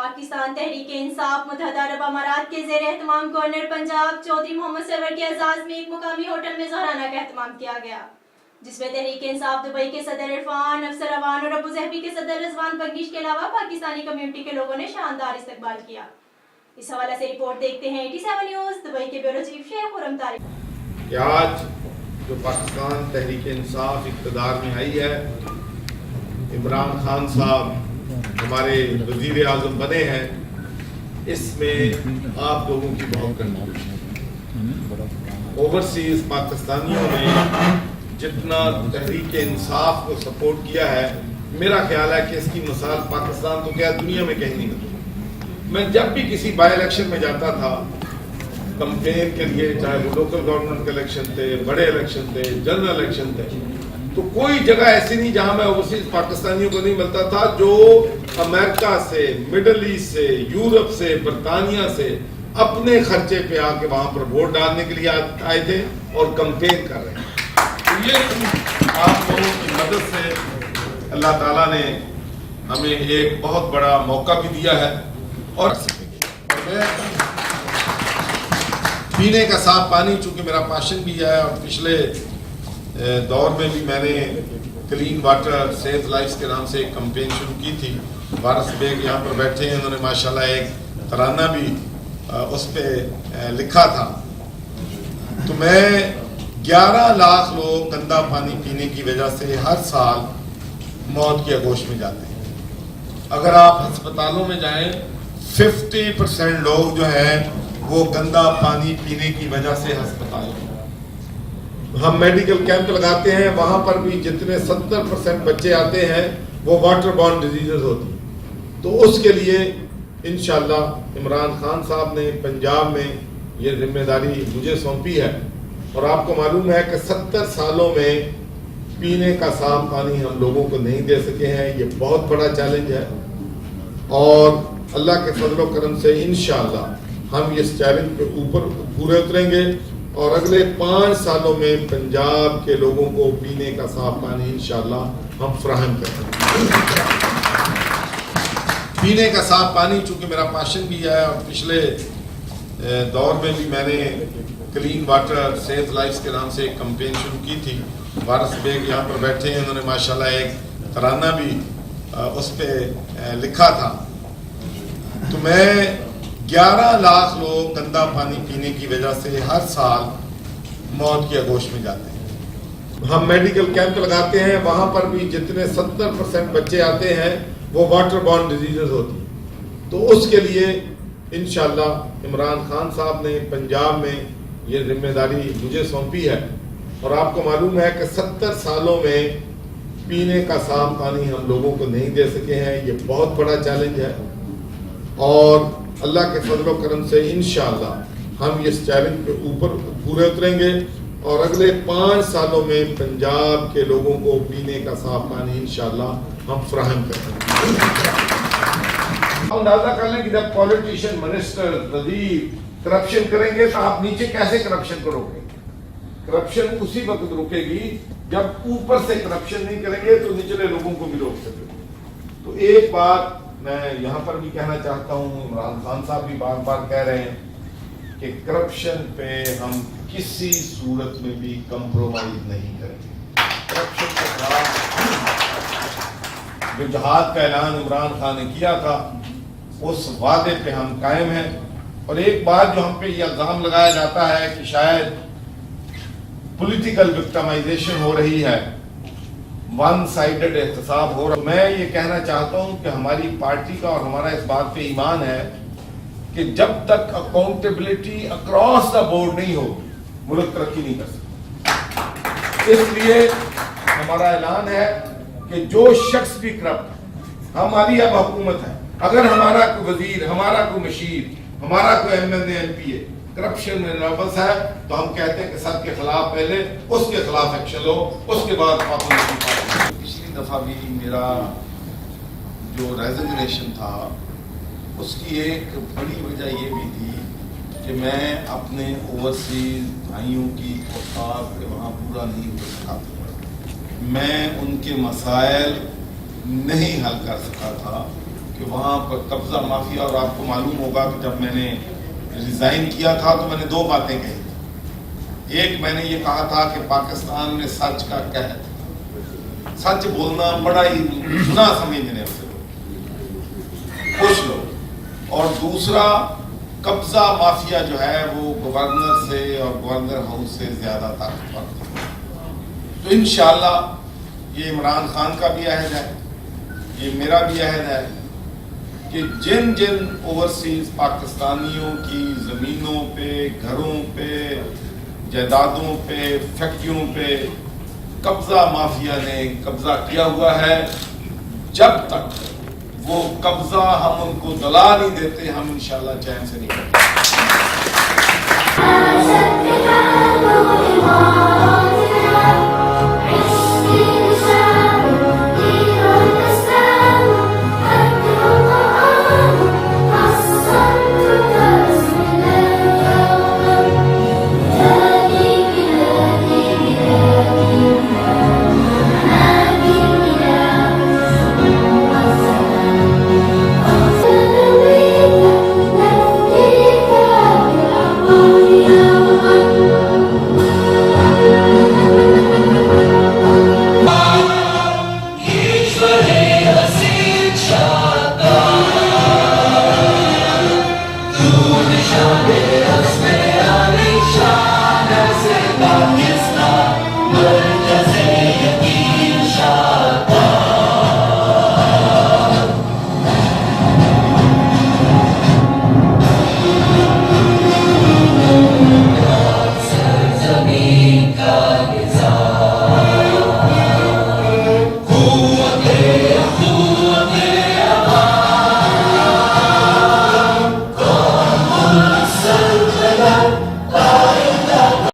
पाकिस्तान तहरीक इंसाफ मुत्तहदा अरब अमारात के ज़ेर एहतमाम गवर्नर पंजाब चौधरी मोहम्मद सरवर के एजाज़ में एक मुकामी होटल में ज़ोराना का एहतमाम किया गया, जिसमें तहरीक इंसाफ दुबई के सदर इरफान, अफसर अवान और अबू ज़हबी के सदर रिजवान बंगिश के अलावा पाकिस्तानी कम्युनिटी के लोगों ने शानदार इस्तकबाल किया। इस हवाले से रिपोर्ट देखते हैं 87 न्यूज़ दुबई के ब्यूरो चीफ शेख खुरम तारिक। आज जो पाकिस्तान तहरीक इंसाफ इक़्तिदार में आई है, इमरान खान साहब हमारे वज़ीर आज़म बने हैं, इसमें आप लोगों की बहुत कंट्रीब्यूशन। ओवरसीज पाकिस्तानियों ने जितना तहरीक इंसाफ को सपोर्ट किया है, मेरा ख्याल है कि इसकी मिसाल पाकिस्तान तो क्या दुनिया में कहीं नहीं मिलती। मैं जब भी किसी बाई इलेक्शन में जाता था कंपेन के लिए, चाहे वो लोकल गवर्नमेंट के इलेक्शन थे, बड़े इलेक्शन थे, जनरल इलेक्शन थे, तो कोई जगह ऐसी नहीं जहां मैं ओवरसीज पाकिस्तानियों को नहीं मिलता था जो अमेरिका से, मिडल ईस्ट से, यूरोप से, बरतानिया से अपने खर्चे पे आके वहां पर वोट डालने के लिए आए थे और कंपेन कर रहे हैं। तो ये आप लोगों की मदद से अल्लाह ताला ने हमें एक बहुत बड़ा मौका भी दिया है और पीने का साफ पानी, चूंकि मेरा पैशन भी है और पिछले दौर में भी मैंने क्लीन वाटर सेफ लाइफ के नाम से एक कैंपेन शुरू की थी। वारिस बेग यहाँ पर बैठे हैं, उन्होंने माशाल्लाह एक तराना भी उस पर लिखा था। तो मैं 11 लाख लोग गंदा पानी पीने की वजह से हर साल मौत की आगोश में जाते हैं। अगर आप अस्पतालों में जाएं, 50% लोग जो हैं वो गंदा पानी पीने की वजह से अस्पताल में। हम मेडिकल कैंप लगाते हैं, वहां पर भी जितने 70% बच्चे आते हैं वो वाटर बॉर्न डिजीजेस होती हैं। तो उसके लिए इंशाल्लाह इमरान खान साहब ने पंजाब में ये जिम्मेदारी मुझे सौंपी है और आपको मालूम है कि 70 सालों में पीने का साफ पानी हम लोगों को नहीं दे सके हैं। ये बहुत बड़ा चैलेंज है और अल्लाह के फजल व करम से इंशाल्लाह हम इस चैलेंज पे ऊपर पूरे उतरेंगे और अगले 5 सालों में पंजाब के लोगों को पीने का साफ पानी इंशाल्लाह हम फराहम करेंगे। पीने का साफ पानी, चूंकि मेरा पैशन भी है और पिछले दौर में भी मैंने क्लीन वाटर सेफ लाइफ के नाम से एक कैंपेन शुरू की थी। वारिस बेग यहाँ पर बैठे हैं, उन्होंने माशाल्लाह एक तराना भी उस पर लिखा था। तो मैं 11 लाख लोग गंदा पानी पीने की वजह से हर साल मौत की आगोश में जाते हैं। हम मेडिकल कैंप लगाते हैं, वहां पर भी जितने 70% बच्चे आते हैं वो वाटर बॉर्न डिजीजेस होती हैं। तो उसके लिए इंशाल्लाह इमरान खान साहब ने पंजाब में ये जिम्मेदारी मुझे सौंपी है और आपको मालूम है कि 70 सालों में पीने का साफ पानी हम लोगों को नहीं दे सके हैं। ये बहुत बड़ा चैलेंज है और अल्लाह के फजल व करम से इंशाल्लाह हम इस चैलेंज पे ऊपर पूरे उतरेंगे और अगले 5 सालों में पंजाब के लोगों को पीने का साफ पानी इंशाल्लाह हम फराहम करेंगे। अंदाजा कर लें कि जब पॉलिटिशियन, मिनिस्टर, वजीर करप्शन करेंगे तो आप नीचे कैसे करप्शन करोगे? करप्शन उसी वक्त रुकेगी जब ऊपर से करप्शन नहीं करेंगे तो निचले लोगों को भी रोक सकेंगे। तो एक बात मैं यहाँ पर भी कहना चाहता हूँ, इमरान खान साहब भी बार बार कह रहे हैं कि करप्शन पे हम किसी सूरत में भी कंप्रोमाइज नहीं करेंगे। करप्शन के खिलाफ जो जहाद का ऐलान इमरान खान ने किया था उस वादे पे हम कायम हैं। और एक बात जो हम पे ये इल्जाम लगाया जाता है कि शायद पॉलिटिकल विक्टिमाइजेशन हो रही है, वन साइडेड एहतसाब हो रहा। मैं ये कहना चाहता हूं कि हमारी पार्टी का और हमारा इस बात पे ईमान है कि जब तक अकाउंटेबिलिटी अक्रॉस द बोर्ड नहीं हो, मुल्क तरक्की नहीं कर सकता। इसलिए हमारा ऐलान है कि जो शख्स भी करप्ट, हमारी अब हुकूमत है, अगर हमारा कोई वजीर, हमारा कोई मशीर, हमारा कोई MLA MPA करप्शन में नर्वस है तो हम कहते हैं कि सबके खिलाफ पहले उसके खिलाफ एक्शन लो, उसके बाद पिछली दफा भी मेरा जो रेजिग्नेशन था उसकी एक बड़ी वजह ये भी थी कि मैं अपने ओवरसीज भाइयों की औकात वहाँ पूरा नहीं कर सका था। मैं उनके मसाइल नहीं हल कर सका था کہ وہاں پر قبضہ مافیا، اور آپ کو معلوم ہوگا کہ جب میں نے ریزائن کیا تھا تو میں نے دو باتیں کہی تھی. ایک میں نے یہ کہا تھا کہ پاکستان میں سچ کا قحط، سچ بولنا بڑا ہی گناہ سمجھنے سے کچھ لوگ، اور دوسرا قبضہ مافیا جو ہے وہ گورنر سے اور گورنر ہاؤس سے زیادہ طاقتور ہے. تو انشاءاللہ یہ عمران خان کا بھی عہد ہے، یہ میرا بھی عہد ہے کہ جن جن اوورسیز پاکستانیوں کی زمینوں پہ، گھروں پہ، جائیدادوں پہ، فیکٹریوں پہ قبضہ مافیا نے قبضہ کیا ہوا ہے، جب تک وہ قبضہ ہم ان کو دلا نہیں دیتے، ہم انشاءاللہ چین سے نہیں کرتے.